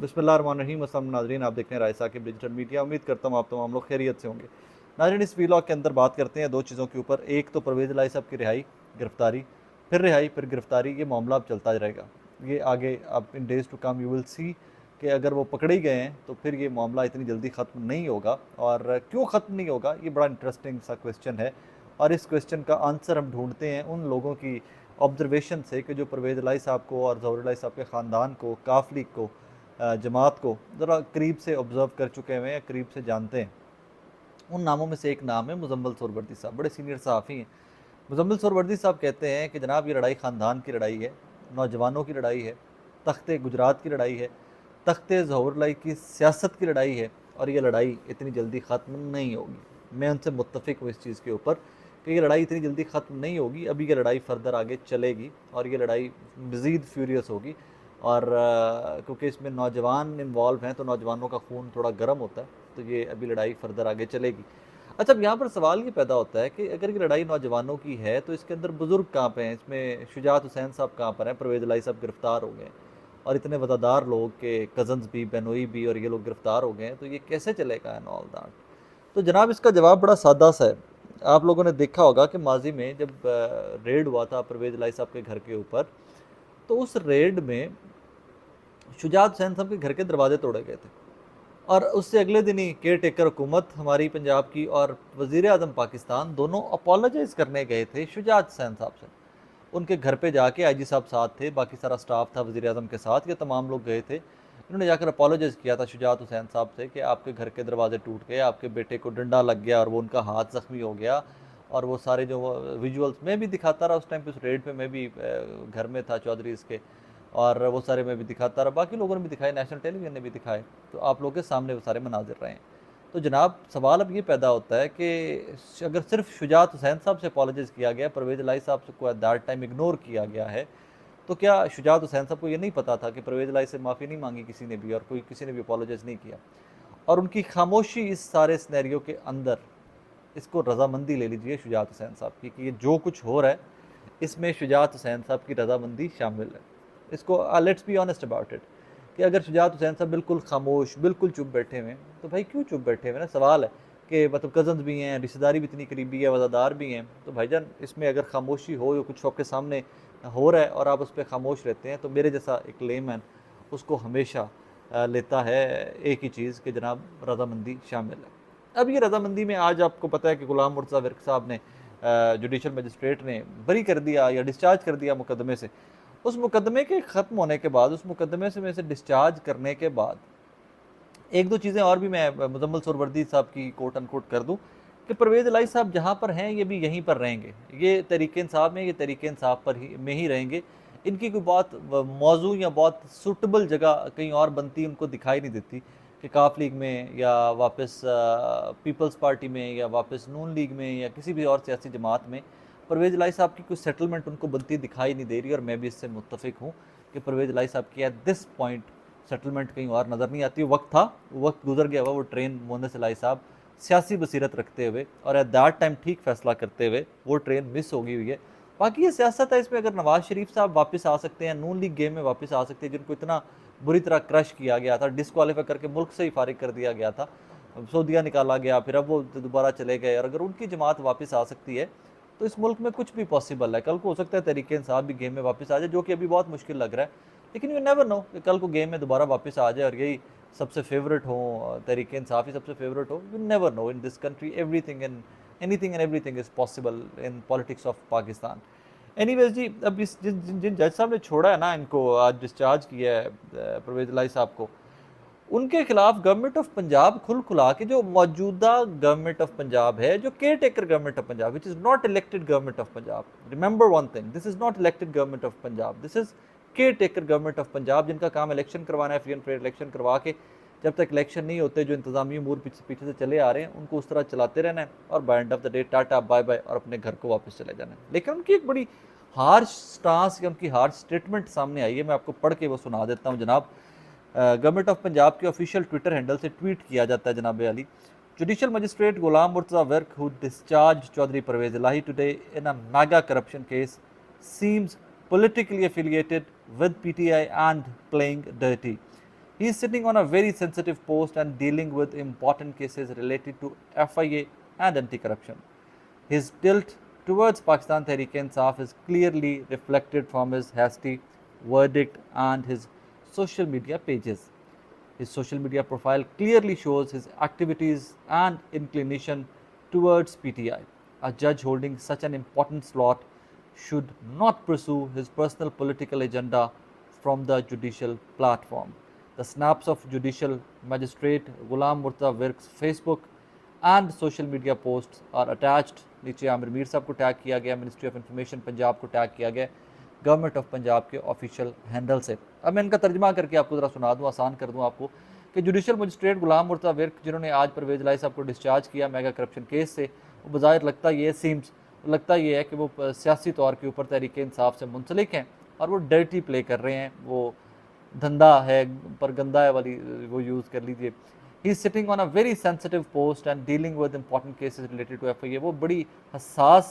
बिस्मिल्लाहिर्रहमानिर्रहीम। अस्सलाम नाज़रीन, आप देख रहे हैं राय साकिब डिजिटल मीडिया। उम्मीद करता हूँ आप तमाम लोग खैरियत से होंगे। नाज़रीन, इस वीलॉग के अंदर बात करते हैं दो चीज़ों के ऊपर। एक तो परवेज़ इलाही साहब की रिहाई, गिरफ्तारी, फिर रिहाई, फिर गिरफ्तारी। ये मामला अब चलता रहेगा। ये आगे अब in days to come you will see कि अगर वो पकड़े ही गए हैं तो फिर ये मामला इतनी जल्दी ख़त्म नहीं होगा। और क्यों ख़त्म नहीं होगा, ये बड़ा इंटरेस्टिंग सा क्वेश्चन है। और इस क्वेश्चन का आंसर हम ढूंढते हैं उन लोगों की ऑब्जर्वेशन से कि जो परवेज़ इलाही साहब को और ज़हूर इलाही साहब के ख़ानदान को, काफ लीग को, जमात को ज़रा करीब से ऑब्ज़र्व कर चुके हैं या करीब से जानते हैं। उन नामों में से एक नाम है मुजम्मिल सोहरवर्दी साहब। बड़े सीनियर सहाफ़ी हैं। मुजम्मिल सोहरवर्दी साहब कहते हैं कि जनाब, ये लड़ाई ख़ानदान की लड़ाई है, नौजवानों की लड़ाई है, तख्ते गुजरात की लड़ाई है, तख्ते ज़हूर इलाही की सियासत की लड़ाई है, और ये लड़ाई इतनी जल्दी ख़त्म नहीं होगी। मैं उनसे मुत्तफ़िक हूँ इस चीज़ के ऊपर कि ये लड़ाई इतनी जल्दी ख़त्म नहीं होगी। अभी ये लड़ाई फर्दर आगे चलेगी और ये लड़ाई मज़ीद फ्यूरियस होगी। और क्योंकि इसमें नौजवान इन्वॉल्व हैं तो नौजवानों का खून थोड़ा गर्म होता है, तो ये अभी लड़ाई फर्दर आगे चलेगी। अच्छा, अब यहाँ पर सवाल ये पैदा होता है कि अगर ये लड़ाई नौजवानों की है तो इसके अंदर बुज़ुर्ग कहाँ पे हैं? इसमें शुजात हुसैन साहब कहाँ पर हैं? परवेज़ इलाही साहब गिरफ़्तार हो गए हैं और इतने वफ़ादार लोग के कज़न्स भी, बहनोई भी, और ये लोग गिरफ़्तार हो गए हैं, तो ये कैसे चलेगा एंड ऑल दैट। तो जनाब, इसका जवाब बड़ा सादा सा है। आप लोगों ने देखा होगा कि माजी में जब रेड हुआ था परवेज़ इलाही साहब के घर के ऊपर, तो उस रेड में शुजात हुसैन साहब के घर के दरवाजे तोड़े गए थे। और उससे अगले दिन ही केयर टेकर हुकूमत हमारी पंजाब की और वज़ीर आज़म पाकिस्तान दोनों अपोलोजाइज़ करने गए थे शुजात हुसैन साहब से। उनके घर पे जाके आईजी साहब साथ थे, बाकी सारा स्टाफ था वज़ीर आज़म के साथ, ये तमाम लोग गए थे। इन्होंने जाकर अपोलोजाइज़ किया था शुजात हुसैन साहब से कि आपके घर के दरवाजे टूट गए, आपके बेटे को डंडा लग गया और वो उनका हाथ ज़ख्मी हो गया। और वो सारे जो विजुअल्स मैं भी दिखाता रहा उस टाइम पे, उस रेड पे मैं भी घर में था चौधरीज़ के, और वो सारे मैं भी दिखाता रहा, बाकी लोगों ने भी दिखाए, नेशनल टेलीविज़न ने भी दिखाए, तो आप लोगों के सामने वो सारे मनाजिर रहे हैं। तो जनाब, सवाल अब ये पैदा होता है कि अगर सिर्फ शुजात हुसैन साहब से अपॉलोजाइज़ किया गया, परवेज़ इलाही साहब को एट दैट टाइम इग्नोर किया गया है, तो क्या शुजात हुसैन साहब को ये नहीं पता था कि परवेज़ इलाही से माफ़ी नहीं मांगी किसी ने भी और किसी ने भी अपॉलोजाइज़ नहीं किया? और उनकी खामोशी इस सारे सिनेरियो के अंदर, इसको रज़ामंदी ले लीजिए शुजात हुसैन साहब की कि ये जो कुछ हो रहा है इसमें शुजात हुसैन साहब की रज़ामंदी शामिल है। इसको let's be honest about it कि अगर शुजात हुसैन साहब बिल्कुल खामोश, बिल्कुल चुप बैठे हुए हैं, तो भाई क्यों चुप बैठे हुए हैं ना? सवाल है कि मतलब कज़न्स भी हैं, रिश्तेदारी भी इतनी करीबी है, वज़ादार भी हैं, तो भाईजान इसमें अगर खामोशी हो या कुछ आपके सामने हो रहा है और आप उस पर खामोश रहते हैं, तो मेरे जैसा एक लेमैन उसको हमेशा लेता है एक ही चीज़ कि जनाब रज़ामंदी शामिल है। अब ये रज़ामंदी में आज आपको पता है कि गुलाम मुर्तज़ा विर्क साहब ने जुडिशल मजिस्ट्रेट ने बरी कर दिया या डिस्चार्ज कर दिया मुकदमे से। उस मुकदमे के ख़त्म होने के बाद, उस मुकदमे से में से डिस्चार्ज करने के बाद एक दो चीज़ें और भी मैं मुजम्मिल सोहरवर्दी साहब की कोट अनकोट कर दूँ कि परवेज़ इलाही साहब जहाँ पर हैं ये भी यहीं पर रहेंगे। ये तहरीक इंसाफ में, ये तहरीक इंसाफ पर ही में ही रहेंगे। इनकी कोई बहुत मौजू या बहुत सूटेबल जगह कहीं और बनती उनको दिखाई नहीं देती कि काफ लीग में या वापस पीपल्स पार्टी में या वापस नून लीग में या किसी भी और सियासी जमात में परवेज़ इलाही साहब की कोई सेटलमेंट उनको बनती दिखाई नहीं दे रही। और मैं भी इससे मुत्तफ़िक हूँ कि परवेज़ इलाही साहब की एट दिस पॉइंट सेटलमेंट कहीं और नज़र नहीं आती। वक्त था, वक्त गुजर गया हुआ, वो ट्रेन मोहन इलाही साहब सियासी बसीरत रखते हुए और एट दैट टाइम ठीक फैसला करते हुए वो ट्रेन मिस हो गई हुई है। बाकी ये सियासत है, इसमें अगर नवाज़ शरीफ साहब वापस आ सकते हैं, नून लीग गेम में वापस आ सकते हैं, जिनको इतना बुरी तरह क्रश किया गया था, डिसक्वालीफाई करके मुल्क से ही फारिग कर दिया गया था, सऊदीया निकाला गया, फिर अब वो दोबारा चले गए, और अगर उनकी जमात वापस आ सकती है तो इस मुल्क में कुछ भी पॉसिबल है। कल को हो सकता है तहरीक इंसाफ भी गेम में वापस आ जाए, जो कि अभी बहुत मुश्किल लग रहा है, लेकिन यू नेवर नो कि कल को गेम में दोबारा वापस आ जाए और यही सबसे फेवरेट हो, तहरीक इंसाफ ही सबसे फेवरेट हो। You never know, in this country everything and anything and everything is possible in politics of Pakistan. Anyways जी, अब इस जिन जिन जज साहब ने छोड़ा है ना, इनको आज डिस्चार्ज किया है परवेज़ इलाही साहब को, उनके खिलाफ गवर्नमेंट ऑफ पंजाब खुल खुला के, जो मौजूदा गवर्नमेंट ऑफ पंजाब है, जो care taker government of Punjab, which is not elected government of Punjab, remember one thing, this is not elected government of Punjab, this is care taker government of Punjab, जिनका काम इलेक्शन करवाना है, फ्री एंड फेयर इलेक्शन करवा के जब तक इलेक्शन नहीं होते, जो इंतजामी अमूर पीछे से चले आ रहे हैं, उनको उस तरह चलाते रहना है और by end of the day tata bye bye और अपने घर को वापस चले जाना है। लेकिन उनकी एक बड़ी हार्श स्टांस या उनकी हार्श स्टेटमेंट सामने आई है, मैं आपको पढ़ के वो सुना देता हूँ जनाब। गवर्नमेंट ऑफ पंजाब के ऑफिशियल ट्विटर हैंडल से ट्वीट किया जाता है जनाब Ali, judicial magistrate Ghulam Murtaza Virk who discharge Chaudhry Parvez Elahi today in a mega corruption case seems politically affiliated with PTI and playing dirty. He is sitting on a very sensitive post and dealing with important cases related to FIA and anti-corruption. His tilt towards Pakistan Tehreek-e-Insaf is clearly reflected from his hasty verdict and his social media pages. His social media profile clearly shows his activities and inclination towards PTI. A judge holding such an important slot should not pursue his personal political agenda from the judicial platform. The snaps of judicial magistrate Ghulam Murtaza Wirk's Facebook and social media posts are attached. नीचे आमिर मीर साहब को tag किया गया, ministry of information Punjab को tag किया गया, government of Punjab के official handle से। अब मैं इनका तर्जमा करके आपको ज़रा सुना दूँ, आसान कर दूँ आपको, कि जुडिशल मजिस्ट्रेट गुलाम मुर्तज़ा विर्क जिन्होंने आज परवेज़ लाई साहब को डिस्चार्ज किया मेगा करप्शन केस से, वो बज़ाहिर लगता ये है कि वो सियासी तौर के ऊपर तहरीक इंसाफ से मुंसलिक हैं और वो डर्टी प्ले कर रहे हैं, वो धंधा है पर गंदा है वाली वो यूज़ कर लीजिए। He is sitting on a very sensitive post and dealing with important cases related to FIA। वो बड़ी हसास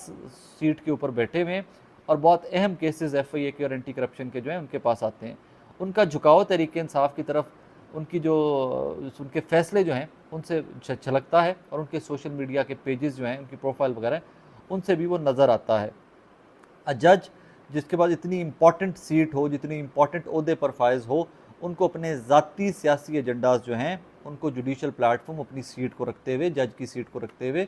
सीट के ऊपर बैठे हुए हैं और बहुत अहम केसेस FIA के और एंटी करप्शन के जो हैं उनके पास आते हैं। उनका झुकाव तहरीक इंसाफ की तरफ, उनके फैसले जो हैं उनसे झलकता है और उनके सोशल मीडिया के पेजेस जो हैं, उनकी प्रोफाइल वगैरह, उनसे भी वो नज़र आता है। अ जज जिसके पास इतनी इंपॉर्टेंट सीट हो, जितनी इंपॉर्टेंट ओहदे पर फायज हो, उनको अपने ज़ाती सियासी एजेंडाज जो हैं उनको जुडिशल प्लेटफॉर्म अपनी सीट को रखते हुए, जज की सीट को रखते हुए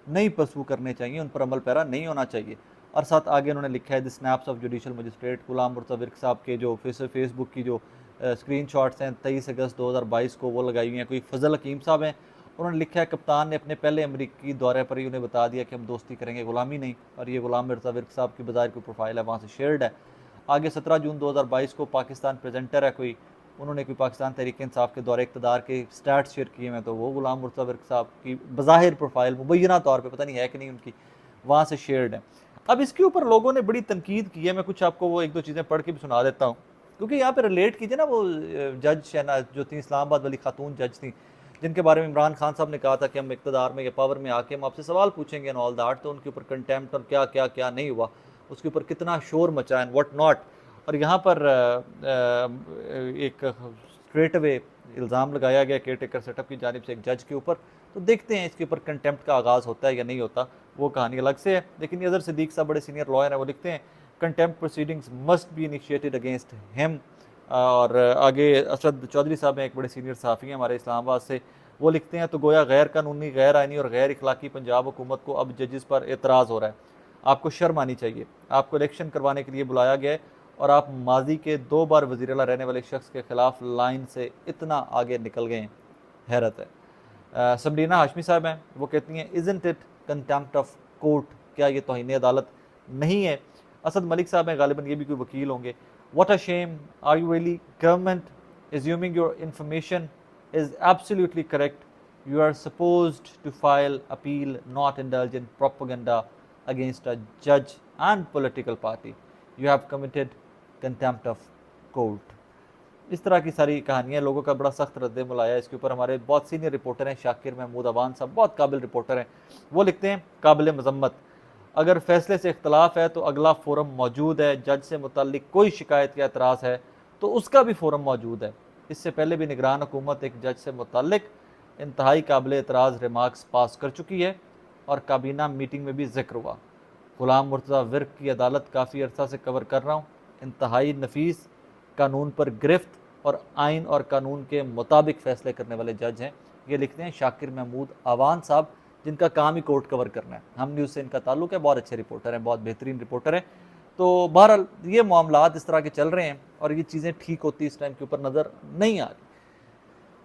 नहीं परसू करने चाहिए, उन पर अमल पैरा नहीं होना चाहिए। और साथ आगे उन्होंने लिखा है the snaps of judicial magistrate Ghulam Murtaza Virk साहब के जो फेसबुक की जो स्क्रीनशॉट्स हैं 23 अगस्त 2022 को वो लगाई हुई हैं। कोई फजल हकीम साहब हैं, उन्होंने लिखा है कप्तान ने अपने पहले अमरीकी दौरे पर ही उन्हें बता दिया कि हम दोस्ती करेंगे, गुलामी नहीं। और ये गुलाम मुर्तज़ा विर्क साहब की बाज़ार की प्रोफाइल है, वहाँ से शेयर्ड है। आगे 17 जून 2022 को पाकिस्तान प्रेजेंटर है कोई, उन्होंने कोई पाकिस्तान तहरीक इंसाफ के दौरे इक़्तिदार के स्टैट्स शेयर किए हैं, तो वो गुलाम मुर्तज़ा विर्क साहब की बज़ाहिर प्रोफाइल मुबैना तौर पर, पता नहीं है कि नहीं उनकी, वहाँ से शेयर्ड है। अब इसके ऊपर लोगों ने बड़ी तनकीद की है, मैं कुछ आपको वो एक दो चीज़ें पढ़ के भी सुना देता हूँ, क्योंकि यहाँ पे रिलेट कीजिए ना, वो जज शहनाज जो थी, इस्लामाबाद वाली खातून जज थी, जिनके बारे में इमरान खान साहब ने कहा था कि हम इक़्तिदार में या पावर में आके हम आपसे सवाल पूछेंगे एंड ऑल दैट, तो उनके ऊपर कंटेम्प्ट और क्या क्या क्या नहीं हुआ, उसके ऊपर कितना शोर मचा एंड व्हाट नॉट। और यहाँ पर एक स्ट्रेट अवे इल्ज़ाम लगाया गया केयर टेकर सेटअप की जानिब से एक जज के ऊपर, तो देखते हैं इसके ऊपर कंटेम्प्ट का आगाज़ होता है या नहीं होता, वो कहानी अलग से है। लेकिन अज़हर सिद्दीक साहब बड़े सीनियर लॉयर हैं, वो लिखते हैं contempt proceedings must be initiated against him. और आगे असद चौधरी साहब हैं, एक बड़े सीनियर सहाफ़ी हैं हमारे इस्लामाबाद से, वो लिखते हैं तो गोया गैर कानूनी, गैर आइनी और गैर इखलाकी पंजाब हुकूमत को अब जजेस पर एतराज़ हो रहा है। आपको शर्म आनी चाहिए, आपको इलेक्शन करवाने के लिए बुलाया गया है और आप माजी के 2 बार वज़ीर आला रहने वाले शख्स के ख़िलाफ़ लाइन से इतना आगे निकल गए हैं, हैरत है। सबरीना हाशमी साहब हैं, वो कहती हैं isn't it contempt of court, क्या ये तौहीन अदालत नहीं है। असद मलिक साहब हैं, गालिबन ये भी कोई वकील होंगे, what a shame, are you really government assuming your information is absolutely correct, you are supposed to file appeal, not indulge in propaganda against a judge and political party, you have committed contempt of court। इस तरह की सारी कहानियाँ, लोगों का बड़ा सख्त रद्द-ए-अमल आया इसके ऊपर। हमारे बहुत सीनियर रिपोर्टर हैं शाकिर महमूद अवान साहब, बहुत काबिल रिपोर्टर हैं, वो लिखते हैं काबिल मजम्मत, अगर फैसले से इख्तलाफ है तो अगला फोरम मौजूद है, जज से मुतल्लिक कोई शिकायत या एतराज़ है तो उसका भी फोरम मौजूद है। इससे पहले भी निगरान हुकूमत एक जज से मुतल्लिक इंतहाई काबिल एतराज़ रिमार्क्स पास कर चुकी है और काबीना मीटिंग में भी जिक्र हुआ। गुलाम मुर्तज़ा विर्क की अदालत काफ़ी अर्सा से कवर कर रहा हूँ, इंतहाई नफीस, कानून पर गिरफ्त और आइन और कानून के मुताबिक फ़ैसले करने वाले जज हैं। ये लिखते हैं शाकिर महमूद अवान साहब, जिनका काम ही कोर्ट कवर करना है। हम न्यूज़ से इनका ताल्लुक़ है, बहुत अच्छे रिपोर्टर हैं, बहुत बेहतरीन रिपोर्टर हैं। तो बहरहाल ये मामलात इस तरह के चल रहे हैं और ये चीज़ें ठीक होती इस टाइम के ऊपर नज़र नहीं आ रही।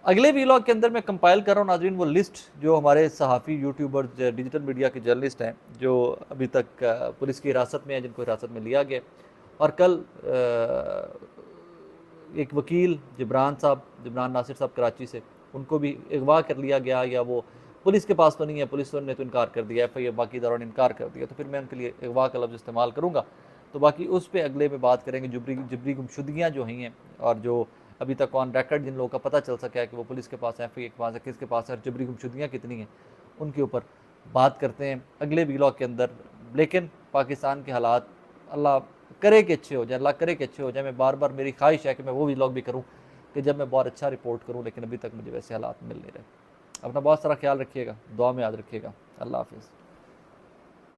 अगले वीलॉग के अंदर मैं कंपाइल कर रहा हूँ नाज़रीन वो लिस्ट जो हमारे सहाफ़ी, यूट्यूबर, डिजिटल मीडिया के जर्नलिस्ट हैं जो अभी तक पुलिस की हिरासत में हैं, जिनको हिरासत में लिया गया। और कल एक वकील जबरान नासिर साहब कराची से, उनको भी अगवा कर लिया गया, या वो पुलिस के पास तो नहीं है, पुलिस ने तो इनकार कर दिया, FIA बाकी इदारों ने इनकार कर दिया, तो फिर मैं उनके लिए अगवा का लफ्ज़ इस्तेमाल करूँगा। तो बाकी उस पर अगले में बात करेंगे। जबरी गुमशुदगियाँ जो हुई हैं और जो अभी तक ऑन रिकॉर्ड जिन लोगों का पता चल सका है कि वो पुलिस के पास है, FIA के पास है, किसके पास है, और जबरी गुमशुदगियाँ कितनी हैं, उनके ऊपर बात करते हैं अगले व्लॉग के अंदर। लेकिन पाकिस्तान के हालात अल्लाह करे कि अच्छे हो जाए, अल्लाह करे कि अच्छे हो जाए। मैं बार बार मेरी ख्वाहिश है कि मैं वो व्लॉग भी करूँ कि जब मैं बहुत अच्छा रिपोर्ट करूँ, लेकिन अभी तक मुझे वैसे हालात मिल नहीं रहे। अपना बहुत सारा ख्याल रखिएगा, दुआ में याद रखिएगा। अल्लाह हाफिज़।